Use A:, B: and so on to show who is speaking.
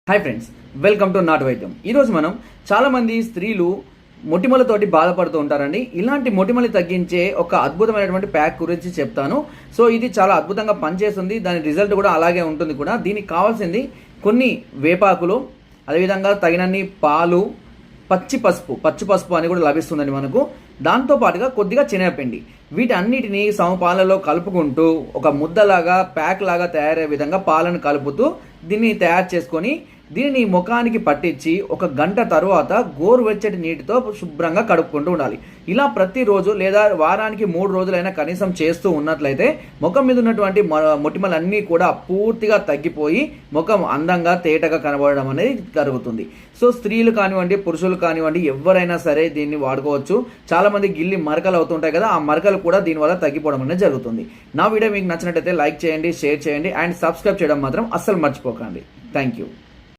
A: Hi friends, welcome to నాటు వైద్యం. ఈరోజు మనం చాలామంది స్త్రీలు మొటిమలతోటి బాధపడుతూ ఉంటారండి. ఇలాంటి మొటిమలు తగ్గించే ఒక అద్భుతమైనటువంటి ప్యాక్ గురించి చెప్తాను. సో ఇది చాలా అద్భుతంగా పనిచేస్తుంది, దాని రిజల్ట్ కూడా అలాగే ఉంటుంది కూడా. దీనికి కావాల్సింది కొన్ని వేపాకులు, అదేవిధంగా తగినన్ని పాలు, పచ్చి పసుపు అని కూడా లభిస్తుందండి మనకు. దాంతోపాటుగా కొద్దిగా శనగపిండి. వీటన్నిటిని సమపాలలో కలుపుకుంటూ ఒక ముద్దలాగా ప్యాక్ లాగా తయారయ్యే విధంగా పాలను కలుపుతూ దీన్ని తయారు చేసుకొని దీనిని ముఖానికి పట్టించి ఒక గంట తర్వాత గోరువెచ్చటి నీటితో శుభ్రంగా కడుక్కుంటూ ఉండాలి. ఇలా ప్రతిరోజు లేదా వారానికి 3 రోజులైనా కనీసం చేస్తూ ఉన్నట్లయితే ముఖం మీద ఉన్నటువంటి మొటిమలన్నీ కూడా పూర్తిగా తగ్గిపోయి ముఖం అందంగా తేటగా కనబడడం అనేది జరుగుతుంది. సో స్త్రీలు కానివ్వండి, పురుషులు కానివ్వండి, ఎవరైనా సరే దీన్ని వాడుకోవచ్చు. చాలామంది గిల్లి మరకలు అవుతుంటాయి కదా, ఆ మరకలు కూడా దీనివల్ల తగ్గిపోవడం అనేది జరుగుతుంది. నా వీడియో మీకు నచ్చినట్టయితే లైక్ చేయండి, షేర్ చేయండి అండ్ సబ్స్క్రైబ్ చేయడం మాత్రం అస్సలు మర్చిపోకండి. Thank you.